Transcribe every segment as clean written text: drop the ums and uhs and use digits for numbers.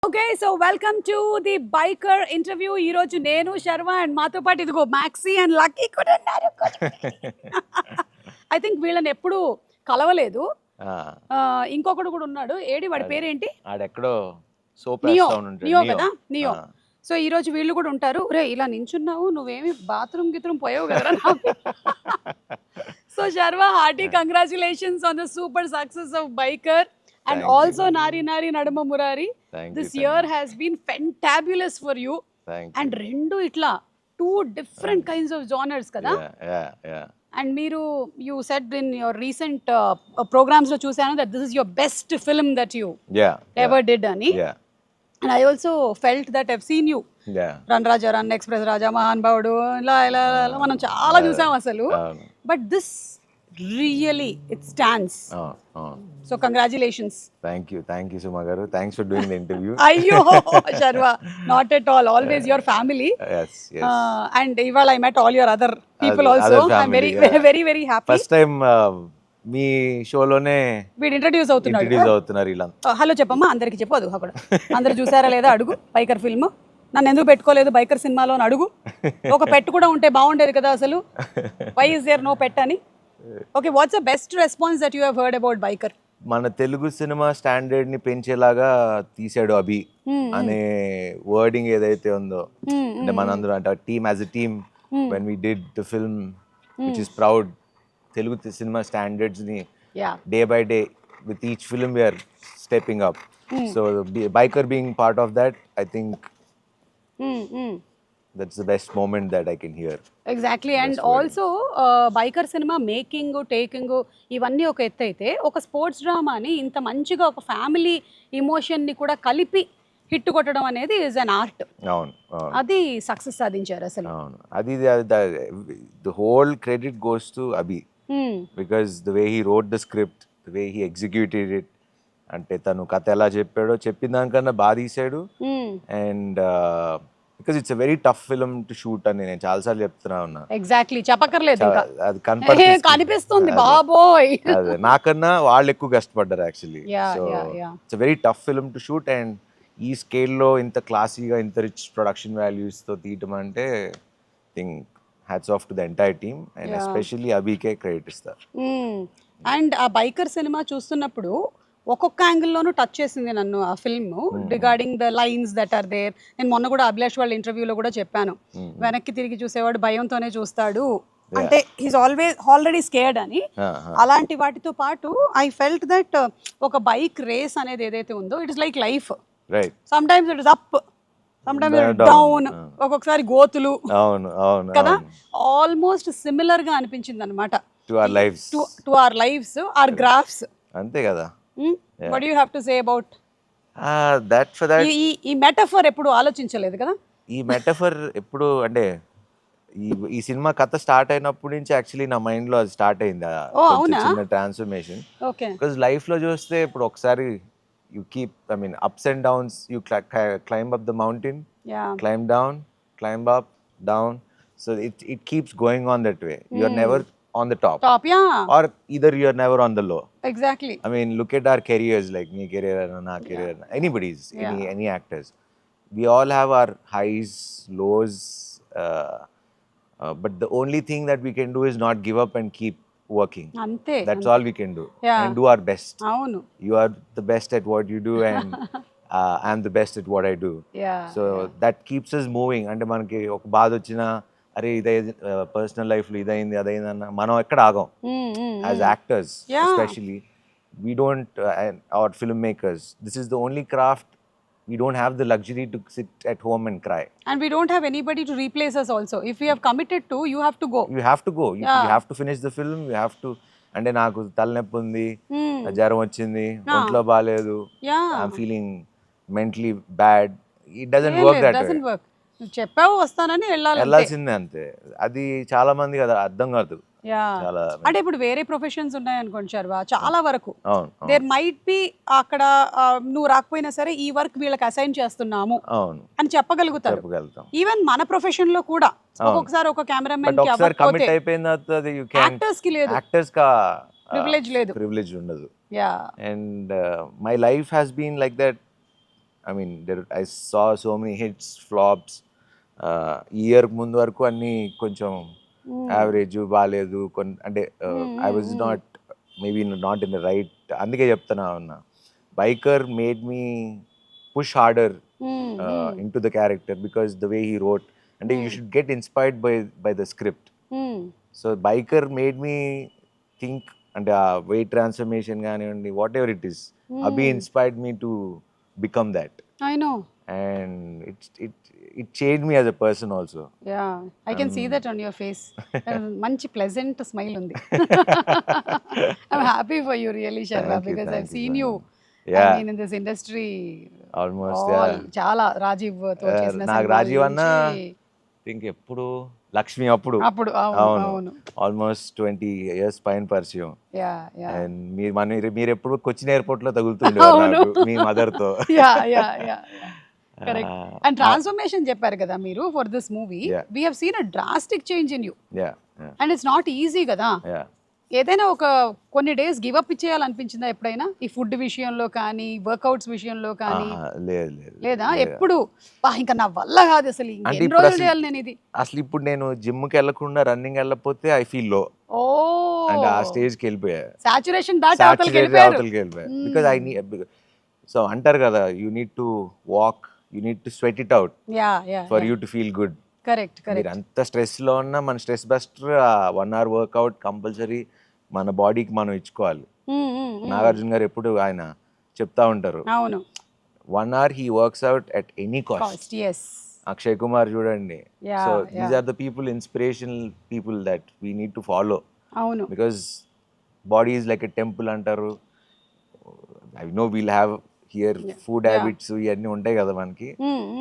Okay so welcome to the biker interview. ఈ రోజు నేను శర్మ అండ్ మాతో పాటు ఇదిగో మ్యాక్సీ అండ్ లక్కీ కూడా ఉన్నారు. ఐ థింక్ వీళ్ళని ఎప్పుడు కలవలేదు. ఇంకొకడు కూడా ఉన్నాడు, ఏడి వాడి పేరేంటి? ఆడెక్కడో నియో. నియో కదా, నియో. సో ఈ రోజు వీళ్ళు కూడా ఉంటారు. ఒరే ఇలా నించున్నావు, నువ్వేమి బాత్రూమ్ గిత్రూమ్ పోయావు కదా. So Sharma, hearty congratulations on the super success of biker. And Thank also you. Nari Nari Nadama Murari. This year has been fantabulous for you. And rendu itla two different kinds of genres kada. Yeah. And you said in your recent programs lo chusanu that this is your best film that you ever did ani. Yeah. And I also felt that I've seen you. Yeah. Run Raja, Run Express Raja, Mahan Baudu, la మనం చాలా చూసాం అసలు. But this really it stands. So congratulations. Thank you Suma garu. Thanks for doing the interview. Ayyo Sharva, not at all, always your family. Yes. And ivala I met all your other people also. I'm very happy. First time మీ షోలోనే వీడు introduce అవుతున్నారు ఇలా. Hello చెప్పమ్మా అందరికి చెప్పు. అది అక్కడ అందరు చూసారా లేదా అడుగు. బైకర్ ఫిల్మ్ నన్ను ఎందుకు పెట్టుకోలేదు బైకర్ సినిమాలో అని అడుగు. ఒక పెట్ కూడా ఉంటే బాగుండేది కదా అసలు. వై ఇస్ దేర్ నో పెట్ అని. Okay, what's the best response that you have heard about biker? మన తెలుగు సినిమా స్టాండర్డ్ ని పెంచేలాగా తీసాడు అభి అనే వర్డింగ్ ఏదైతే ఉందో, అంటే మనందరం అంటే team as a team when we did the film which is proud, Telugu cinema standards ని day by day with each film we're stepping up. So Biker being part of that, I think that's the best moment that I can hear. Exactly. And also biker cinema making taking ఇవన్నీ ఒక ఎత్తు అయితే, ఒక sports డ్రామాని ఇంత మంచిగా ఒక family emotion ని కూడా కలిపి హిట్ కొట్టడం అనేది ఇస్ అన్ ఆర్ట్. అవును, అది సక్సెస్ సాధించారు అసలు. అవును, అది the whole credit goes to Abhi because the way he wrote the script, the way he executed it, అంటే తను కథ ఎలా చెప్పాడో చెప్పిన దానికన్నా బాగా తీసాడు. And because it's a very tough film to shoot అని నేను చాలాసార్లు చెప్తున్నా ఉన్నా. ఎగ్జాక్ట్లీ, చెప్పక్కర్లేదు, అది కనిపిస్తుంది బాబోయ్. అదే నాకన్నా వాళ్ళు ఎక్కువ కష్టపడ్డారు actually. So it's very tough film to shoot. And ఈ స్కేల్లో ఇంత క్లాసీగా ఇంత రిచ్ ప్రొడక్షన్ వాల్యూస్ తో తీయటం అంటే think hats off to the entire team and especially అభికే క్రెడిట్ ఇస్తారు. అండ్ ఆ బైకర్ సినిమా చూస్తున్నప్పుడు ఒక్కొక్క యాంగిల్లోనూ టచ్ చేసింది నన్ను ఆ film, regarding the lines that are there. నేను మొన్న కూడా అభిలాష్ వాళ్ళ ఇంటర్వ్యూలో కూడా చెప్పాను, వెనక్కి తిరిగి చూసేవాడు భయంతోనే చూస్తాడు, అంటే హీస్ ఆల్రెడీ స్కేర్డ్ అని. అలాంటి వాటితో పాటు ఐ ఫెల్ట్ దట్ ఒక బైక్ రేస్ అనేది ఏదైతే ఉందో, it is like life. Some times it is up, some times it down, ఒక్కొక్కసారి గోతులు కదా. ఆల్మోస్ట్ సిమిలర్ గా అనిపించింది అనమాట to our lifes, our graphs. అంతే కదా. What do you have to say about that? For that, ఈ మెటఫర్ ఎప్పుడు ఆలోచించలేదు కదా. ఈ మెటఫర్ ఎప్పుడు అంటే ఈ సినిమా కథ స్టార్ట్ అయినప్పటి నుంచి యాక్చువల్లీ నా మైండ్ లో అది స్టార్ట్ అయింది, చిన్న ట్రాన్స్ఫర్మేషన్. బికాజ్ లైఫ్ లో చూస్తే ఇప్పుడు ఒకసారి you keep, I mean ups and downs, you climb up the mountain, climb down, climb up, down. So it keeps going on that way. You are never on the top, or either you're never on the low. Exactly. I mean, look at our careers, like me career and na career, anybody's, any actors. We all have our highs, lows, but the only thing that we can do is not give up and keep working. Ante, that's all we can do. And do our best. Avunu, you are the best at what you do and I'm the best at what I do. So that keeps us moving. Ante manaki oka baad ochina, అరే ఇదే personal life లో ఇదైంది అదైందన్న మనం ఎక్కడ ఆగం. As actors especially we don't, hour film makers, this is the only craft. We don't have the luxury to sit at home and cry. And we don't have anybody to replace us also. If we have committed to, you have to go. You have to go. You have to finish the film. You have to. అంటే నాకు తలనొప్పి ఉంది, జ్వరం వచ్చింది, ఒంట్లో బాగాలేదు, I'm feeling mentally bad, it doesn't work that way. చెప్పావు వస్తానని వెళ్ళాల్సిందే అంతే. అది చాలా మంది కదా అర్థం కాదు. అంటే ఇప్పుడు వేరే ప్రొఫెషన్స్ ఉన్నాయనుకోండి శర్వా, చాలా వరకు దేర్ మైట్ బి అక్కడ నువ్వు రాకపోయినా సరే ఈ వర్క్ వీళ్ళకి అసైన్ చేస్తున్నాము అని చెప్పగలుగుతారు. ఈవెన్ మన ప్రొఫెషన్ లో కూడా ఒక్కొక్కసారి ఒక కెమెరామెన్ యాక్టర్స్ కి లేదు, ప్రివిలేజ్ లేదు, ప్రివిలేజ్ ఉండదు. And my life has been like that I mean I saw so many hits flops. Year ముందు వరకు అన్నీ కొంచెం యావరేజ్ బాగాలేదు అంటే I was not maybe not in the right. అందుకే చెప్తున్నా ఉన్నా Biker made me push harder into the character because the way he wrote. అంటే you should get inspired by the script. So Biker made me think, అంటే ఆ weight transformation కానివ్వండి, what ever it is, అబి inspired me to become that. I know. And it changed me as a person also. Yeah, I can see that on your face. Manchi pleasant smile undi. I'm happy for you really, Sharma, because I've seen you. Yeah. I mean, in this industry Almost, all, yeah. Chala Rajiv tho chesina నాకు రాజీవ్ అన్న think ఎప్పుడు లక్ష్మి అప్పుడు అవును almost 20 years పైన పరిచయం. Yeah yeah and మీరు ఎప్పుడు Cochin airport లో తగులుతుండేవారు నాకు మీ మదర్ తో. Yeah yeah yeah correct. And transformation చెప్పారు కదా మీరు for this movie. We have seen a drastic change in you. And it's not easy కదా. ఏదైనా ఒక కొన్ని డేస్ గివ్ అప్ ఇచ్చేయాలనిపించిందా ఎప్పుడైనా, ఈ ఫుడ్ విషయంలో కానీ వర్కౌట్స్ విషయంలో కానీ? లేదా ఎప్పుడు ఇంకా నా వల్ల కాదు అసలు ఎన్ని రోజులు చేయాలి నేను ఇది? అసలు ఇప్పుడు నేను జిమ్ కి వెళ్ళకుండా రన్నింగ్ వెళ్ళకపోతే ఐ ఫీల్ లో. ఓ అంటే ఆ స్టేజ్ కి వెళ్ళిపోయా, సాచురేషన్ దాటి అవతలకి వెళ్ళిపోయారు. బికాజ్ సో అంటారు కదా, you need to walk, you need to sweat it out for you to feel good. Correct correct. మీరు అంత స్ట్రెస్ లో ఉన్నా మన stress buster 1 hour workout compulsory మన బాడీకి మనం ఇచ్చుకోవాలి. నాగార్జున గారు ఎప్పుడు ఆయన చెప్తా ఉంటారు, అవును, 1 hour he works out at any cost. Akshay Kumar చూడండి. So these are the people, inspirational people that we need to follow. అవును, because body is like a temple అంటారు. I know we'll have here food habits ఇవన్నీ ఉంటాయి కదా మనకి,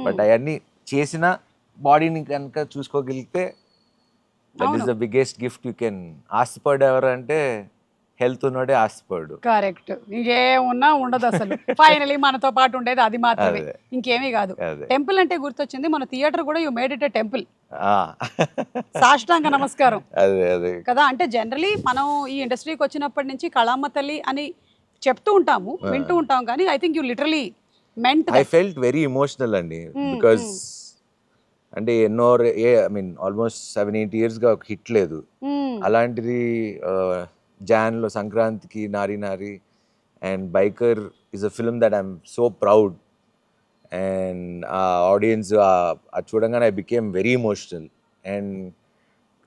but అవన్నీ చేసిన బాడీని కనుక చూసుకోగలిగితే that is the biggest gift you can. ఆస్తిపడు ఎవరు అంటే హెల్త్ ఉన్నోడే ఆస్తిపడు. కరెక్ట్. ఇంకేమున్నా ఉండదు అసలు. ఫైనలీ మనతో పాటు ఉండేది అది మాత్రమే, ఇంకేమీ కాదు. టెంపుల్ అంటే గుర్తొచ్చింది, మన థియేటర్ కూడా you made it a temple. సాష్టాంగ నమస్కారం కదా. అంటే జనరలీ మనం ఈ ఇండస్ట్రీకి వచ్చినప్పటి నుంచి కళామ్మ తల్లి అని చెప్తూ ఉంటాము, వింటూ ఉంటాం, కానీ I think you literally meant. I felt very emotional అండి, బికాజ్ అంటే ఎన్నో ఐ మీన్ ఆల్మోస్ట్ 7-8 yearsగా ఒక హిట్ లేదు. అలాంటిది జాన్లో సంక్రాంతికి నారీ నారీ and biker is a film that I'm so proud. And ఆ ఆడియన్స్ అది చూడంగానే I became very emotional. And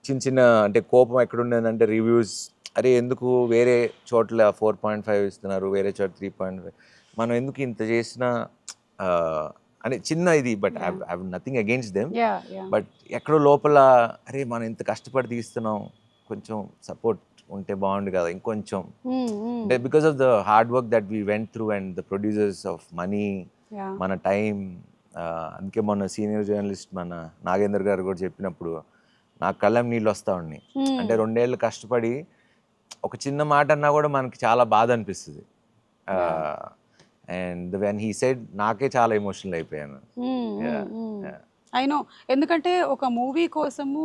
చిన్న అంటే కోపం ఎక్కడుండేదంటే రివ్యూస్, అరే ఎందుకు వేరే చోట్ల 4.5 ఇస్తున్నారు, వేరే చోట 3.5, మనం ఎందుకు ఇంత చేసినా అని చిన్న ఇది. But I have nothing against them, but ఎక్కడో లోపల అరే మనం ఇంత కష్టపడి తీస్తున్నాం, కొంచెం సపోర్ట్ ఉంటే బాగుండు కదా ఇంకొంచెం. అంటే because of the hard work that we went through and the producers of money, మన టైం. అందుకే మొన్న సీనియర్ జర్నలిస్ట్ మన నాగేంద్ర గారు కూడా చెప్పినప్పుడు నాకు కళ్ళం నీళ్ళు వస్తూ ఉన్నాయి. అంటే 2 ఏళ్ళు కష్టపడి ఒక చిన్న మాట అన్నా కూడా మనకి చాలా బాధ అనిపిస్తుంది. అండ్ వెన్ హీ సెడ్ నాకే చాలా ఎమోషనల్ అయిపోయాను. ఐ నో, ఎందుకంటే ఒక మూవీ కోసము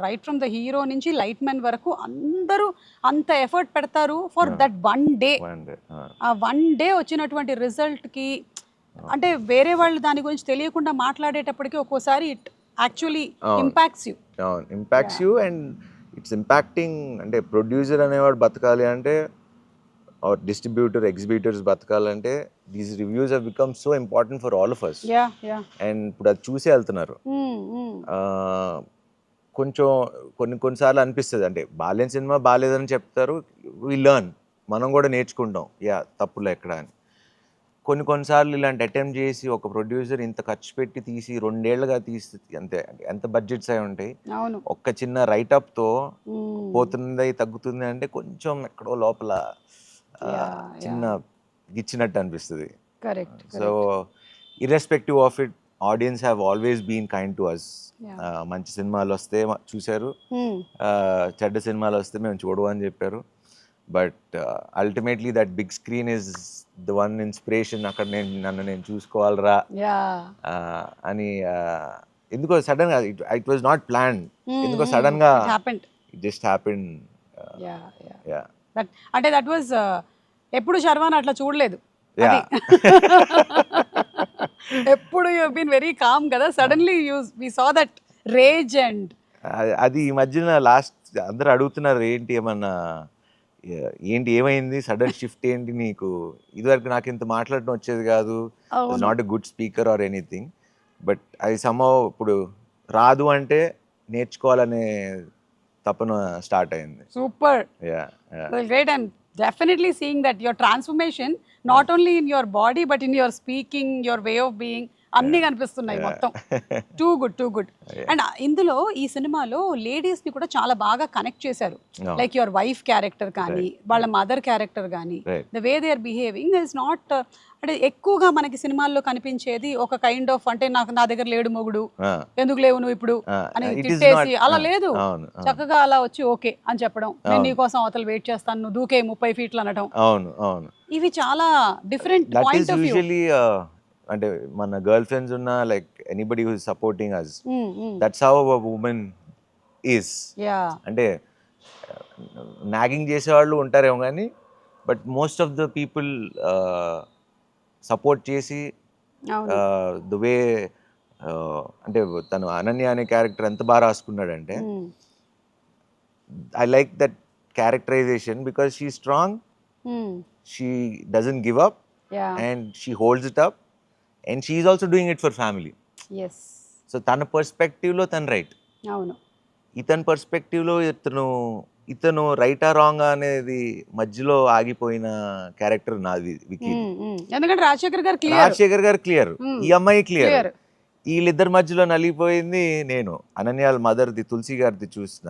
రైట్ ఫ్రమ్ ద హీరో నుంచి లైట్ మ్యాన్ వరకు అందరూ అంత ఎఫర్ట్ పెడతారు ఫర్ దట్ 1 day. ఆ 1 day వచ్చినటువంటి రిజల్ట్కి అంటే వేరే వాళ్ళు దాని గురించి తెలియకుండా మాట్లాడేటప్పటికి ఒక్కోసారి it actually impacts you and it's impacting. అంటే ప్రొడ్యూసర్ అనేవాడు బతకాలి అంటే, or distributor, exhibitors బతకాలంటే these reviews have become so important for all of us. And ఇప్పుడు అది చూసే వెళ్తున్నారు. కొంచెం కొన్నిసార్లు అనిపిస్తుంది, అంటే బాలేని సినిమా బాలేదని చెప్తారు, వి లర్న్, మనం కూడా నేర్చుకుంటాం తప్పులు ఎక్కడ అని. కొన్నిసార్లు ఇలాంటి అటెంప్ట్ చేసి ఒక ప్రొడ్యూసర్ ఇంత ఖర్చు పెట్టి తీసి 2 ఏళ్ళుగా తీసి ఎంత బడ్జెట్స్ అయి ఉంటాయి, ఒక్క చిన్న రైటప్తో పోతుంది తగ్గుతుంది అంటే కొంచెం ఎక్కడో లోపల చిన్న గిచ్చినట్టు అనిపిస్తుంది. So irrespective of it, audience have always been kind to us. మంచి సినిమాలు వస్తే చూశారు, చెడ్డ సినిమాలు వస్తే మేము చూడవు అని చెప్పారు. But ultimately that big screen is the one inspiration. అక్కడ నన్ను నేను చూసుకోవాలరా అని ఎందుకో సడన్ గా, ఇట్ వాజ్ నాట్ ప్లాన్, ఎందుకో సడన్ గా ఇట్ జస్ట్ హ్యాపెండ్. అంటే దట్ వాజ్ ఎప్పుడు శర్వాన్ అట్లా చూడలేదు. ఎప్పుడు యూ బీన్ వెరీ కామ్ కదా, suddenly we saw that rage and అది ఈ మధ్యన లాస్ట్ అందరూ అడుగుతున్నారు ఏంటి ఏమన్నా ఏంటి ఏమైంది సడన్ షిఫ్ట్ ఏంటి నీకు, ఇదివరకు నాకు ఇంత మాట్లాడడం వచ్చేది కాదు, not a good speaker or anything, but అది somehow ఇప్పుడు రాదు అంటే నేర్చుకోవాలనే తపన స్టార్ట్ అయింది. Super, yeah great, and definitely seeing that your transformation not only in your body but in your speaking, your way of being, అన్ని కనిపిస్తున్నాయి మొత్తం. Too good. అండ్ ఇందులో ఈ సినిమాలో లేడీస్ ని కూడా చాలా బాగా కనెక్ట్ చేశారు, లైక్ యువర్ వైఫ్ క్యారెక్టర్ కానీ వాళ్ళ మదర్ క్యారెక్టర్ కానీ, the way they are behaving is not, అంటే ఎక్కువగా మనకి సినిమాల్లో కనిపించేది ఒక కైండ్ ఆఫ్, అంటే నా దగ్గర లేడు మొగుడు, ఎందుకు లేవు నువ్వు ఇప్పుడు అని తిట్టేసి అలా లేదు, చక్కగా అలా వచ్చి ఓకే అని చెప్పడం, నేను నీకోసం అవతల వెయిట్ చేస్తాను, నువ్వు దూకే 30 ఫీట్లు అనడం, ఇవి చాలా డిఫరెంట్ పాయింట్ ఆఫ్ వ్యూ. అంటే మన గర్ల్ ఫ్రెండ్స్ ఉన్న like anybody who is supporting us, that's how a woman is. అంటే నాగింగ్ చేసేవాళ్ళు ఉంటారేమో కానీ but most of the people support చేసి ద వే, అంటే తను అనన్య అనే క్యారెక్టర్ ఎంత బాగా రాసుకున్నాడంటే I like that characterization because she strong, she doesn't give up and she holds it up and she is also doing it for family. Yes. So tana perspective lo tan right, avunu itan perspective lo itanu right or wrong anedi మధ్యలో ఆగిపోయిన character నాది wiki. ఎందుకంటే రాజశేఖర్ గారు clear, ఈ అమ్మాయి clear, వీళ్ళిద్దరి మధ్యలో నలిగిపోయింది నేను. అనన్యాల మదర్ది తులసి గారిది చూసిన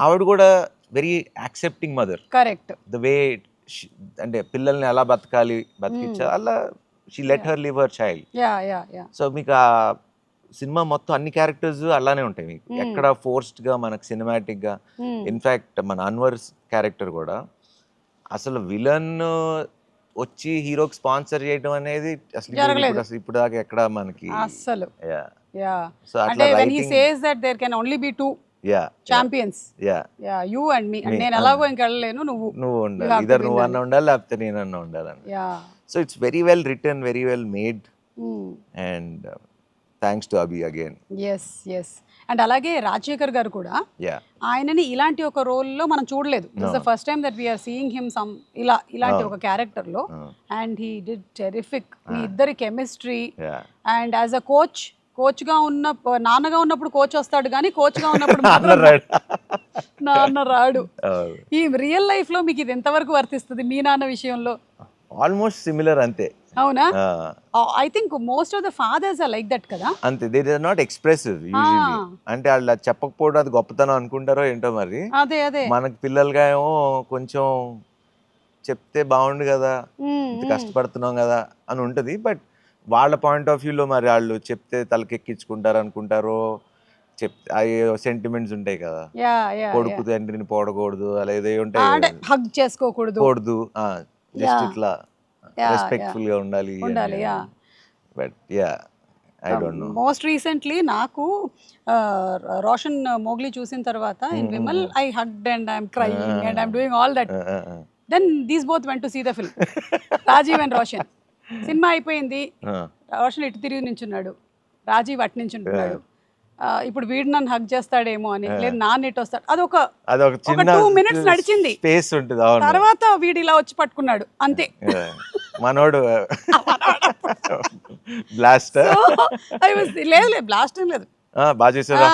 ఆవిడ కూడా very accepting mother, correct, the way అంటే పిల్లల్ని ఎలా బతికించాలి అలా she let her live her child. So మీకు ఆ సినిమా మొత్తం అన్ని క్యారెక్టర్స్ అలానే ఉంటాయి మీకు, ఎక్కడ ఫోర్స్డ్ గా మనకు సినిమాటిక్ గా. ఇన్ఫాక్ట్ మన అన్వర్ క్యారెక్టర్ కూడా అసలు విలన్ వచ్చి హీరోకి స్పాన్సర్ చేయడం అనేది అసలు ఇప్పుడు దాకా ఎక్కడ మనకి అసలు. సో అట్లా when he says that there can only be two champions, you and me, and నేను అలాగో ఇంక వెళ్ళలేను, నువ్వు ఉండాలి, ఇద్దరు నువ్వు అన్న ఉండాలి లేకపోతే నేనన్నా ఉండాలని. So it's very well written, very well made, and thanks to Abhi again. Yes. And అలాగే రాజశేఖర్ గారు కూడా ఆయనని ఇలాంటి ఒక రోల్ లో మనం చూడలేదు. This is the first time that we are seeing him ఇలాంటి ఒక క్యారెక్టర్ లో, and he did terrific. మీ ఇద్దరి chemistry, and as a coach గా ఉన్న, నాన్నగా ఉన్నప్పుడు కోచ్ వస్తాడు కానీ కోచ్ గా ఉన్నప్పుడు నాన్న రాడు. ఈ రియల్ లైఫ్ లో మీకు ఇది ఎంతవరకు వర్తిస్తుంది మీ నాన్న విషయంలో? ఆల్మోస్ట్ సిమిలర్ అంతే. అవునా? I think most of the fathers are like that కదా. అంతే, they are not expressive usually. అంటే వాళ్ళు చెప్పకపోవడం అది గొప్పతనం అనుకుంటారో ఏంటో మరి. అదే మనకి పిల్లలుగా ఏమో కొంచెం చెప్తే బాగుండు కదా, ఇంత కష్టపడుతున్నాం కదా అని ఉంటది. బట్ వాళ్ళ పాయింట్ ఆఫ్ వ్యూలో మరి వాళ్ళు చెప్తే తలకెక్కించుకుంటారు అనుకుంటారో, చెప్తే అవి సెంటిమెంట్స్ ఉంటాయి కదా, కొడుకు తండ్రిని పోడకూడదు అలా ఏదో ఉంటాయి, హగ్ చేసుకోకూడదు, జస్ట్ ఇట్లా రెస్పెక్ట్ఫుల్ గా ఉండాలి. But I don't know. Most recently నాకు రోషన్ మోగ్లీ చూసిన తర్వాత in Vimal I hugged and I'm crying and I'm doing all that. Then these both went to see the film, Rajeev and Roshan. సినిమా అయిపోయింది, రోషన్ ఇటు తిరిగి నించున్నాడు, రాజీవ్ అటు నించుంటున్నాడు. ఇప్పుడు వీడు నన్ను హగ్ చేస్తాడేమో అని, లేదు నాన్న ఇటు వస్తాడు. అదొక 2 minutes నడిచింది, స్పేస్ ఉంటుంది. తర్వాత వీడు ఇలా వచ్చి పట్టుకున్నాడు అంతే. మనోడు బ్లాస్ట్ లేదు బ్లాస్ట్ ఏం లేదు, బాగా చేసారా,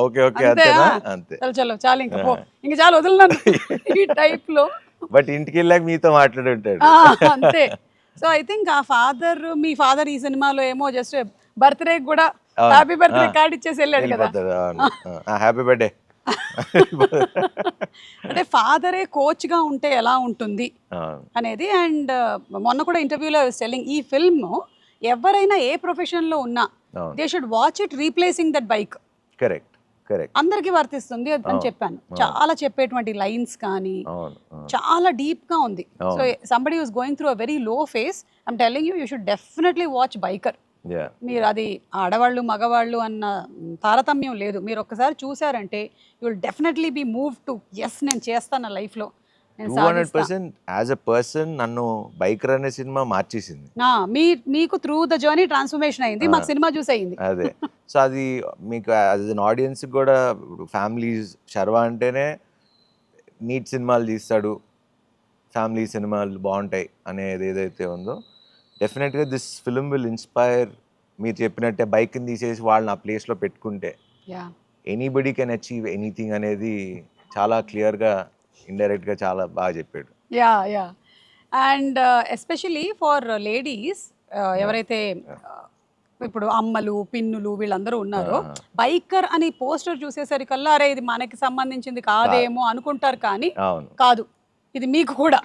ఓకే అంతే, చలో చాలు ఇంకా ఇంకా చాలు వదిలినాను ఈ టైప్ లో. బట్ ఇంటికి వెళ్ళాక మీతో మాట్లాడి ఉంటాడు అంతే. So I think me father ఈ సినిమాలో ఏమో జస్ట్ బర్త్డే కూడా హ్యాపీ బర్త్డే కార్డ్ ఇచ్చేసి వెళ్ళాడు కదా, హ్యాపీ బర్త్డే. అంటే ఫాదరే కోచ్ గా ఉంటే ఎలా ఉంటుంది అనేది. అండ్ మొన్న కూడా ఇంటర్వ్యూలో సెల్లింగ్, ఈ ఫిల్మ్ ఎవరైనా ఏ ప్రొఫెషన్ లో ఉన్నా they should watch it replacing that bike. Correct, అందరికి వర్తిస్తుంది అని చెప్పాను. చాలా చెప్పేటువంటి లైన్స్ కానీ చాలా డీప్ గా ఉంది. So somebody was going through a very low face, I'm telling you should definitely watch biker. మీరు అది ఆడవాళ్ళు మగవాళ్ళు అన్న తారతమ్యం లేదు, మీరు ఒక్కసారి చూసారంటే you will definitely be move to yes నేను చేస్తాను లైఫ్లో నేను 200% యాజ్ అ పర్సన్ నన్ను బైకర్ అనే సినిమా మార్చేసింది. మీకు త్రూ ద జర్నీ ట్రాన్స్ఫర్మేషన్ అయింది, మాకు సినిమా చూసి అయింది. అదే సో అది మీకు యాజ్ అన్ ఆడియన్స్ కూడా ఫ్యామిలీస్ శర్వా అంటేనే నీట్ సినిమాలు తీస్తాడు, ఫ్యామిలీ సినిమాలు బాగుంటాయి అనేది ఏదైతే ఉందో డెఫినెట్గా దిస్ ఫిల్మ్ విల్ ఇన్స్పైర్. మీరు చెప్పినట్టే బైక్ని తీసేసి వాళ్ళని ఆ ప్లేస్లో పెట్టుకుంటే ఎనీబడి కెన్ అచీవ్ ఎనీథింగ్ అనేది చాలా క్లియర్గా ఇండైరెక్ట్గా చాలా బాగా చెప్పాడు. Yeah and especially for ladies ఎవరైతే ఇప్పుడు అమ్మలు పిన్నులు వీళ్ళందరూ ఉన్నారో బైకర్ అని పోస్టర్ చూసేసరికల్లా అరే ఇది మనకి సంబంధించింది కాదేమో అనుకుంటారు, కానీ కాదు, ఇది మీకు కూడా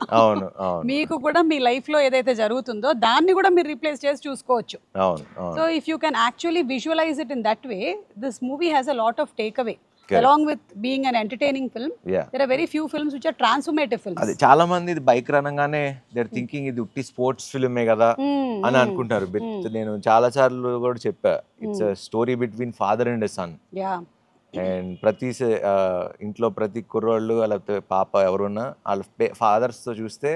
మీకు కూడా మీ లైఫ్ లో ఏదైతే జరుగుతుందో దాన్ని కూడా మీరు రీప్లేస్ చేసి చూసుకోవచ్చు. So if you can actually visualize it in that way, this movie has a lot of take away. Along with being an entertaining film, there are very few films which are transformative films. అది చాలా మంది ఇది bike అనగానే they are thinking ఇది ఉట్టి sports ఫిల్మే కదా అని అనుకుంటారు. నేను చాలా సార్లు కూడా చెప్పా, it's a story between father and son. And ప్రతి ఇంట్లో ప్రతి కుర్రోళ్ళు లేకపోతే పాప ఎవరున్నా వాళ్ళ ఫాదర్స్తో చూస్తే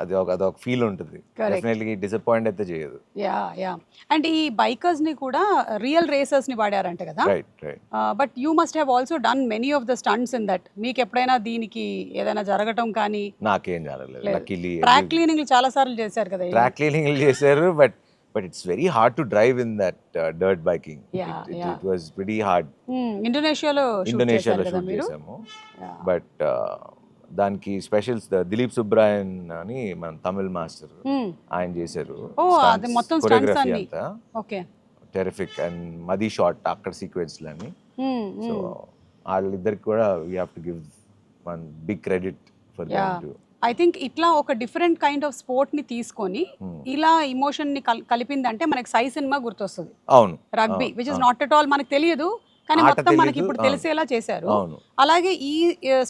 అదొక ఫీల్ ఉంటుంది, డెఫినెట్లీ డిసప్పాయింట్ అయితే చేయదు. యా అండ్ ఈ బైకర్స్ ని కూడా రియల్ రేసర్స్ ని వాడారంట కదా, but you must have also done many of the stunts in that. మీకు ఎప్పుడైనా దీనికి ఏదైనా జరగటం కానీ? నాకేం జరగలేదు. ట్రాక్ క్లీనింగ్ చాలా సార్లు చేశారు కదా. ట్రాక్ క్లీనింగ్ చేశారు, but it's very hard to drive in that dirt biking. It was pretty hard. ఇండోనేషియాలో షూట్ చేసాము, బట్ దానికి స్పెషల్స్ దిలీప్ సుబ్రాయన్ అని మన తమిళ్ మాస్టర్ ఆయన చేశారు కొరియోగ్రఫీ అంతా. టెరిఫిక్ అండ్ మది షాట్ అక్కడ సీక్వెన్స్లని. సో వాళ్ళిద్దరికి కూడా we have to give one big credit for them too. I think ఇట్లా ఒక డిఫరెంట్ కైండ్ ఆఫ్ స్పోర్ట్ ని తీసుకొని ఇలా ఇమోషన్ ని కలిపిందంటే మనకి సై సినిమా గుర్తొస్తుంది. అవును, rugby which is not at all మనకు తెలియదు, కానీ మొత్తం మనకి ఇప్పుడు తెలిసేలా చేశారు. అలాగే ఈ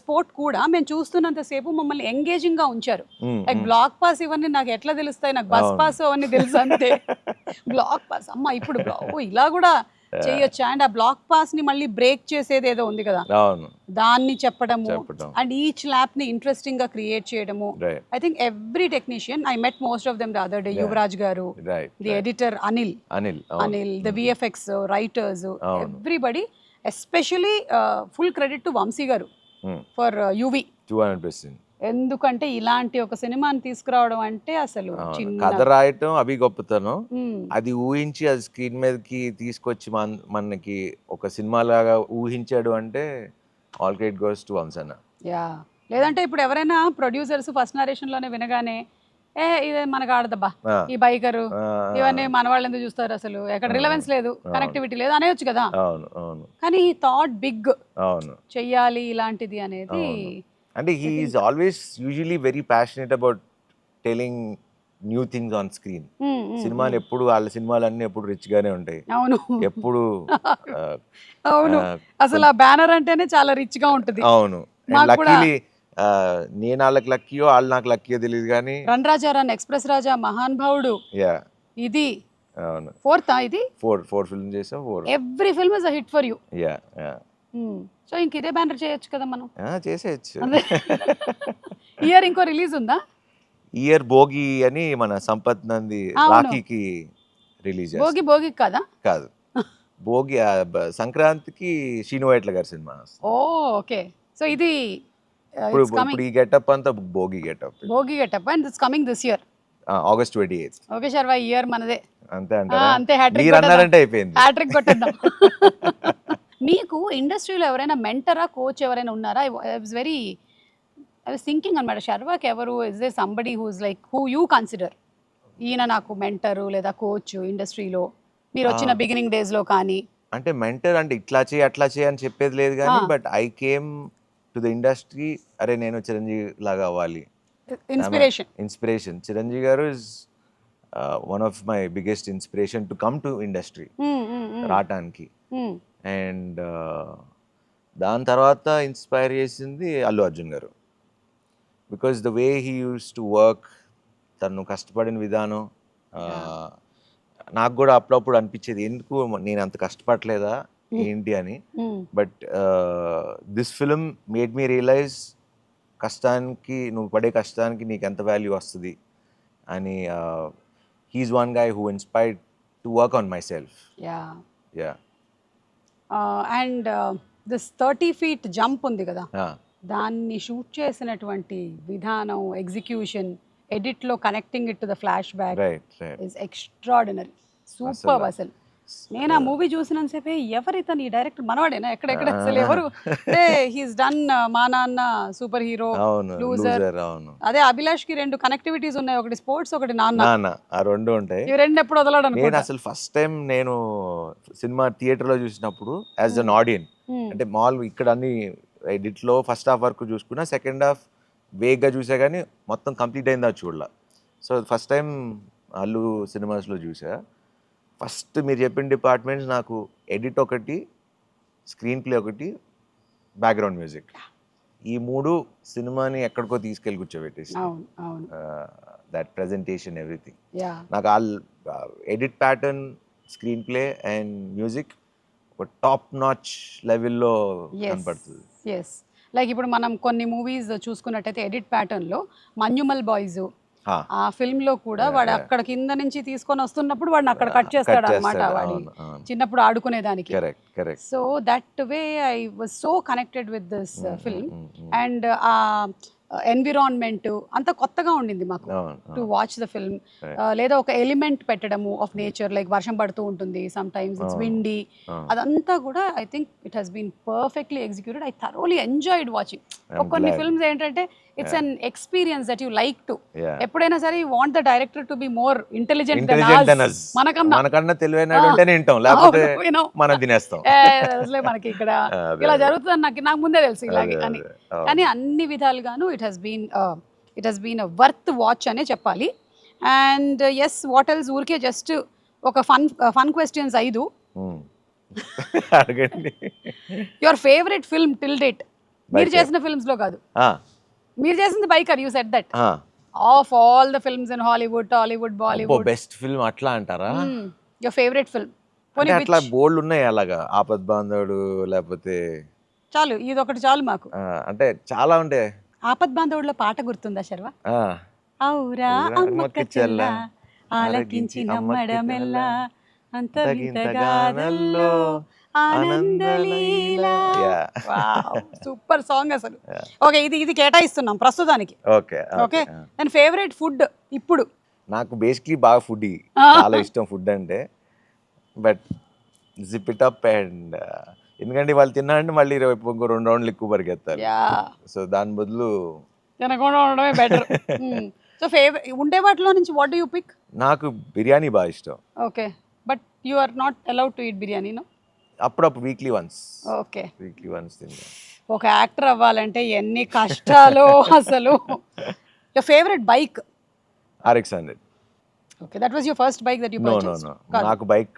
స్పోర్ట్ కూడా మేము చూస్తున్నంత సేపు మమ్మల్ని ఎంగేజింగ్ గా ఉంచారు. లైక్ బ్లాక్ పాస్ ఇవన్నీ నాకు ఎట్లా తెలుస్తాయి, నాకు బస్ పాస్ అవన్నీ తెలుసు అంతే. బ్లాక్ పాస్ అమ్మ ఇప్పుడు ఇలా కూడా చేయొచ్చా, అండ్ ఆ బ్లాక్ పాస్ ని మళ్ళీ బ్రేక్ చేసేది ఏదో ఉంది కదా, దాన్ని చెప్పడము అండ్ ఈచ్ ల్యాప్ ని ఇంట్రెస్టింగ్ గా క్రియేట్ చేయడము. I think every technician, I met most of them the other day, Yuvraj garu, the editor Anil, the VFX writers, everybody, especially full credit to Vamsi garu for UV. 200%. ఎందుకంటే ఇలాంటి ఒక సినిమాని తీసుకురావడం అంటే అసలు కథ రాయటం అవి గొప్పతనం, అది ఊహించి అది స్క్రీన్ మీదకి తీసుకొచ్చి మనకి ఒక సినిమా లాగా ఊహించాడు అంటే ఆల్ క్రెడిట్ గోస్ టు వంశన్న. లేదంటే ఇప్పుడు ఎవరైనా ప్రొడ్యూసర్స్ ఫస్ట్ నరేషన్ లోనే వినగానే ఇదే మనకు ఆడదబ్బా ఈ బైకరు ఇవన్నీ మన వాళ్ళు ఎందుకు చూస్తారు, అసలు ఎక్కడ రిలవెన్స్ లేదు, కనెక్టివిటీ లేదు అనేయొచ్చు కదా. కానీ థాట్ బిగ్ చెయ్యాలి ఇలాంటిది అనేది. అంటే he is always usually very passionate about telling new things on screen. సినిమాలు ఎప్పుడు వాళ్ళ సినిమాలన్నీ ఎప్పుడు రిచ్ గానే ఉంటాయి. అవును, ఎప్పుడు అవును, అసలు ఆ బ్యానర్ అంటేనే చాలా రిచ్ గా ఉంటుంది. అవును, లక్కీలీ నేను వాళ్ళకి లక్కీయో వాళ్ళు నాకు లక్కీయో తెలియదు కానీ రన్ రాజా రన్, ఎక్స్ప్రెస్ రాజా, మహాన్ భావుడు, ఇది అవును ఫోర్త్, ఇది ఫోర్ ఫిల్మ్ చేసాం. Every film is a hit for you. So ఇంక ఇదే బ్యానర్ చేయొచ్చు కదా మనం. చేసేయచ్చు. ఇయర్ ఇంకో రిలీజ్ ఉందా? ఇయర్ భోగి అని మన సంపత్ నంది రాఖీకి రిలీజ్. భోగి కాదా? కాదు, భోగి సంక్రాంతికి శ్రీనువైట్ల గారి సినిమా. ఓకే, సో ఇది ఇప్పుడు ఈ గెటప్ అంతా Bhogi getup and it's coming this year August 28th. Okay Sharwa, ఈ ఇయర్ మనదే అంతే అంతే. హ్యాట్రిక్ కొట్టేద్దాం. మీకు ఇండస్ట్రీలో ఎవరైనా మెంటరా, కోచ్ ఎవరైనా ఉన్నారా? ఐ వాజ్ థింకింగ్ అనమాట, శర్వాకి ఎవరు, is they somebody who is like who you consider, ఈయన నాకు మెంటరు లేదా కోచ్ ఇండస్ట్రీలో మీరు వచ్చిన బిగినింగ్ డేస్ లో? కానీ అంటే మెంటర్ అంటే ఇట్లా చేయి అట్లా చేయి అని చెప్పేది లేదు కానీ, but I came to the industry, అరే నేను చిరంజీవి లాగా అవ్వాలి, ఇన్స్పిరేషన్. చిరంజీవి గారు is one of my biggest inspiration to come to industry రావటానికి. అండ్ దాని తర్వాత ఇన్స్పైర్ చేసింది అల్లు అర్జున్ గారు, because the way he use to work, తను కష్టపడిన విధానం. నాకు కూడా అప్పుడప్పుడు అనిపించేది ఎందుకు నేను అంత కష్టపడలేదా ఏంటి అని, but this film made me realise కష్టానికి నువ్వు పడే కష్టానికి నీకు ఎంత వాల్యూ వస్తుంది అని he is one guy who inspired to work on myself. Yeah and this 30 feet jump ఉంది కదా, దాన్ని షూట్ చేసినటువంటి విధానం, ఎగ్జిక్యూషన్, ఎడిట్లో connecting it to the flashback is extraordinary, super. అసలు నేను ఆ మూవీ చూసినంతసేపే ఎవరు ఇతను, ఈ డైరెక్టర్ మనవాడేనా, ఎక్కడెక్కడ అసలు ఎవరు అంటే హీస్ డన్ మా నాన్న, సూపర్ హీరో, లూజర్. అదే అభిలాష్ కి 2 కనెక్టివిటీస్ ఉన్నాయి, ఒకటి స్పోర్ట్స్, ఒకటి నాన్న, ఆ 2 ఉంటాయి. ఇవి 2 ఎప్పుడు వదలడు అనుకో. నేను అసలు ఫస్ట్ టైం నేను సినిమా థియేటర్ లో చూసినప్పుడు యాజ్ అన్ ఆడియన్స్, అంటే మాల్ ఇక్కడ అన్ని ఎడిట్ లో ఫస్ట్ హాఫ్ వరకు చూసుకున్నా, సెకండ్ హాఫ్ వేగ్గా చూసా కానీ మొత్తం కంప్లీట్ అయిందా చూడలా. సో ఫస్ట్ టైం అల్లు సినిమాస్లో చూసా. ఫస్ట్ మీరు చెప్పిన డిపార్ట్మెంట్స్ నాకు ఎడిట్ ఒకటి, స్క్రీన్ ప్లే ఒకటి, బ్యాక్గ్రౌండ్ మ్యూజిక్, ఈ 3 సినిమాని ఎక్కడికో తీసుకెళ్ళి కూర్చోబెట్టేసి దట్ ప్రెజెంటేషన్ ఎవ్రీథింగ్. నాకు ఆ edit pattern, screen play and music ఒక టాప్ నాచ్ లెవెల్లో కనపడుతుంది. లైక్ ఇప్పుడు మనం కొన్ని మూవీస్ చూసుకున్నట్టయితే ఎడిట్ ప్యాటర్న్లో మన్యుమల్ బాయ్స్, ఆ ఫిల్మ్ లో కూడా వాడు అక్కడ కింద నుంచి తీసుకొని వస్తున్నప్పుడు వాడిని అక్కడ కట్ చేస్తాడు అనమాట, వాడి చిన్నప్పుడు ఆడుకునేదానికి. So that way I was so connected with this film. And ఆ ఎన్విరాన్మెంట్ అంత కొత్తగా ఉండింది మాకు టు వాచ్ ద ఫిల్మ్. లేదా ఒక ఎలిమెంట్ పెట్టడము ఆఫ్ నేచర్, లైక్ వర్షం పడుతూ ఉంటుంది, సమ్ టైమ్స్ ఇట్స్ విండీ, అదంతా కూడా I think it has been perfectly executed. I thoroughly enjoyed watching. కొన్ని ఫిల్మ్స్ ఏంటంటే it's an experience that you like to, ఎప్పుడైనా సరే you want the director to be more intelligent than us, మనకన్నా తెలివైనడు ఉంటేనే వింటాం, లేకపోతే మనం తినేస్తాం. అసలే మనకి ఇక్కడ ఇలా జరుగుతుంది నాకు ముందే తెలుసు ఇలాగే అని. కానీ అన్ని విధాలుగాను it has been a worth watch అనే చెప్పాలి. అండ్ ఎస్, వాట్ ఎల్స్, ఊరికే జస్ట్ ఒక fun questions 5. Your favourite film till date, మీరు చేసిన ఫిల్మ్స్ లో కాదు, మీరు చేసింది Biker, you said that, of all the films in Hollywood, Tollywood, Bollywood, best film అట్లా అంటారా? Your favourite film. అట్లా బోల్డ్ ఉన్నాయి అలాగా, ఆపద్ బాంధవుడు, లేకపోతే చాలు ఇది ఒకటి చాలు మాకు. అంటే చాలా ఉండే. ఆపద్ బాంధవుడులో పాట గుర్తుందా శర్వ? ఔరా అమ్మక్క చెల్ల ఆలకించి నమ్మడమెల్లా అంత వింతగానల్లో ఆనందలీలా. సూపర్ సాంగ్ అసలు. ఓకే, ఇది కేటాయిస్తున్నాం ప్రస్తుతానికి. ఓకే, అండ్ ఫేవరెట్ ఫుడ్ ఇప్పుడు? నాకు బేసిక్లీ బాగా ఫుడ్, చాలా ఇష్టం ఫుడ్ అంటే. But zip it up and ఎందుకంటే వాళ్ళు తిన్నారంటే మళ్ళీ ఇంకో 2 రౌండ్లు ఎక్కువ పరిగెత్తారు. సో దాని బదులు తినకుండా ఉండడమే బెటర్. సో ఉండే వాటిలో నుంచి వాట్ డు యు పిక్? నాకు బిర్యానీ బాగా ఇష్టం. Okay, but you are not allowed to eat biryani, no? అప్పుడప్పుడు weekly once. Okay, weekly once తింటా. ఒక యాక్టర్ అవ్వాలంటే ఎన్ని కష్టాలు అసలు. Your favourite bike? RX-100. Okay, that was your first bike that you purchased? నాకు బైక్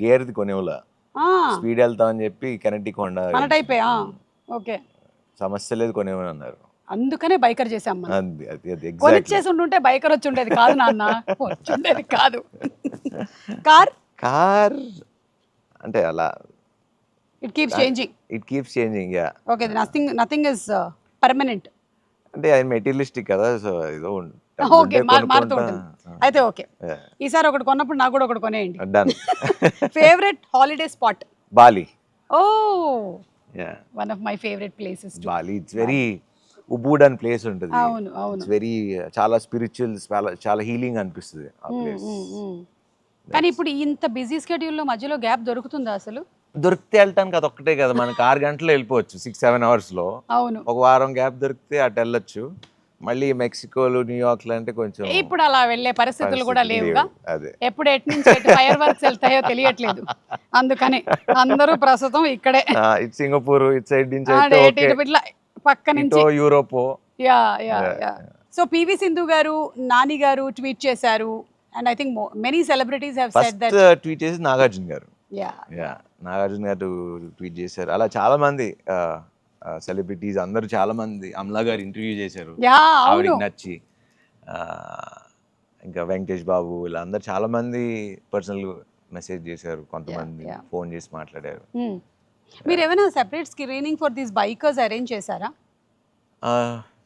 గేర్ది కొనేవాళ్ళ, స్పీడ్ వెళ్తా అని చెప్పి కెనెటిక్ హోండా మన టైపే. ఓకే, సమస్య లేదు కొనేమని అన్నారు, అందుకనే బైకర్ చేసాం. కొనిచ్చేసి ఉంటుంటే బైకర్ వచ్చి ఉండేది కాదు నాన్న, వచ్చి ఉండేది కాదు. కార్ అంటే అలా it keeps changing. Yeah. Okay, nothing is permanent. అంటే అది మెటీరియలిస్టిక్ కదా, సో ఏదో ఓకే, మారుతూ ఉంటుంది. అయితే ఓకే, ఈసారి ఒకటి కొన్నప్పుడు నాకు కూడా ఒకటి కొనేయండి. Done. Favourite holiday spot? Bali. Oh, one of my favourite places Bali. It's very Ubud అని ప్లేస్ ఉంటుంది. అవును అవును, ఇట్స్ వెరీ చాలా స్పిరిచువల్, చాలా హీలింగ్ అనిపిస్తుంది ఆ ప్లేస్. కానీ ఇప్పుడు ఇంత బిజీ స్కెడ్యూల్లో మధ్యలో గ్యాప్ దొరుకుతుందా అసలు? దొరికితే వెళ్ళటానికి అది ఒక్కటే కదా, మనకి 6 గంటలు వెళ్ళిపోవచ్చు 6-7 అవర్స్లో. అవును, ఒక వారం గ్యాప్ దొరికితే అటు వెళ్ళొచ్చు. మళ్ళీ మెక్సికోలు, న్యూయార్క్లు అంటే కొంచెం ఇప్పుడు అలా వెళ్ళే పరిస్థితులు కూడా లేవుగా. ఎప్పుడు ఎటు నుంచి ఫైర్ వర్క్స్ వెళ్తాయో తెలియట్లేదు, అందుకని అందరూ ప్రస్తుతం ఇక్కడే. ఇటు సింగపూర్, ఇటు సైడ్ నుంచి పక్క నుంచి Europe. Yeah yeah yeah. So PV Sindhu గారు, నాని గారు ట్వీట్ చేశారు. And I think many celebrities have said that. Tweet చేసి నాగార్జున గారు. నాగార్జున గారు ట్వీట్ చేశారు. అలా చాలా మంది సెలబ్రిటీస్ అందరూ చాలా మంది, అమలా గారు ఇంటర్వ్యూ చేశారు, ఆవిడకి నచ్చి. ఇంకా వెంకటేష్ బాబు, ఇలా అందరు చాలా మంది పర్సనల్ మెసేజ్ చేశారు, కొంతమంది ఫోన్ చేసి మాట్లాడారు. మీరు ఏమైనా separate screening for these bikers arrange చేశారా?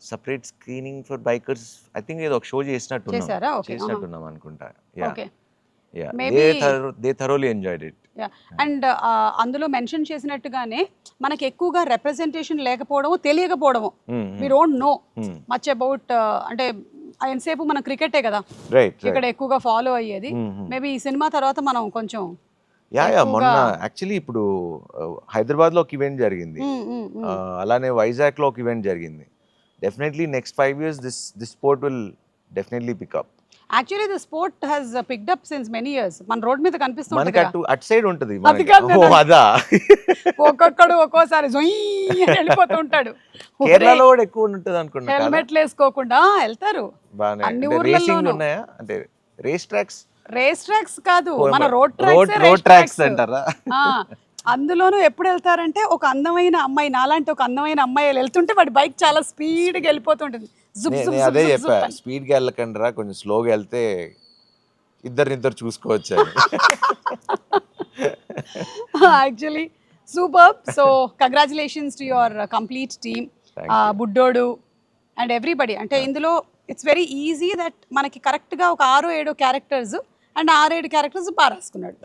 Separate screening for bikers I think ఏదో ఒక షో చేశారా? Okay, చేసినట్టున్నాం అనుకుంటా. Okay. Yeah Maybe- they thoroughly enjoyed it. And అందులో మెన్షన్ చేసినట్టుగానే మనకి ఎక్కువగా రిప్రజెంటేషన్ లేకపోవడము, తెలియకపోవడము, we don't know much about, అంటే ఎంతసేపు మన క్రికెటే కదా రైట్ ఇక్కడ ఎక్కువగా ఫాలో అయ్యేది. మేబీ ఈ సినిమా తర్వాత మనం కొంచెం యా మొన్న యాక్చువల్లీ ఇప్పుడు హైదరాబాద్ లో ఒక ఈవెంట్ జరిగింది, అలానే వైజాగ్ లో ఒక ఈవెంట్ జరిగింది. Definitely next 5 years this sport will definitely pick up. Actually the sport has picked up since many years. మన రోడ్ మీద కనిపిస్తుంది మనకి అటు సైడ్ ఉంటది అది కాదు ఓ అదా ఒక్కొక్కడు ఒక్కోసారి జొయ్ అని వెళ్ళిపోతూ ఉంటాడు. కేరళలో కూడా ఎక్కువ ఉంటుంది అనుకుంటా. హెల్మెట్లు వేసుకోకుండా వెళ్తారు. బానే అన్ని రేసింగ్ ఊర్లలోనూ. ఉన్నాయా అంటే రేస్ ట్రాక్స్ రేస్ ట్రాక్స్ కాదు, మన రోడ్ రోడ్ ట్రాక్స్ ట్రాక్స్ అంటారా? అందులోనూ ఎప్పుడు వెళ్తారంటే ఒక అందమైన అమ్మాయి, నాలాంటి ఒక అందమైన అమ్మాయి వెళ్తుంటే వాడి బైక్ చాలా స్పీడ్గా వెళ్ళిపోతుంటుంది. జుప్ జుప్ నేను అదే జుప్ చెప్పా, జుప్ అని. స్పీడ్ గా వెళ్ళకండి రా, కొంచెం స్లోగా వెళ్తే ఇద్దరు చూసుకోవచ్చు అని. Actually super. So congratulations to your complete team, బుడ్డోడు అండ్ ఎవ్రీబడి. అంటే ఇందులో ఇట్స్ వెరీ ఈజీ దట్ మనకి కరెక్ట్గా ఒక 6-7 క్యారెక్టర్స్ అండ్ 6-7 క్యారెక్టర్స్ బాగా రాసుకున్నాడు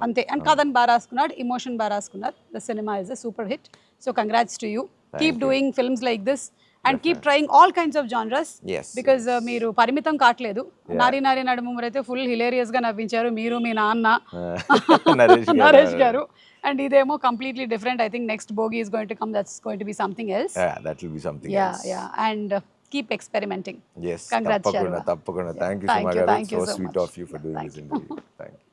అంతే. అండ్ కథన్ బాగా రాసుకున్నాడు, ఇమోషన్ బాగా రాసుకున్నారు. The cinema is a super hit. So congrats to you. Keep doing films like this and keep trying all kinds of genres, because మీరు పరిమితం కావట్లేదు. నారీ నారీ నడుముమూరి అయితే ఫుల్ హిలేరియస్ గా నవ్వించారు మీరు, మీ నాన్న నరేష్ గారు. అండ్ ఇదేమో completely different. I think next bogie is going to come, that's going to be something else. Yeah and keep experimenting. Yes, Congrats, తప్పకుండా. Thank you so much. It was so sweet of you for doing this interview. Thank you.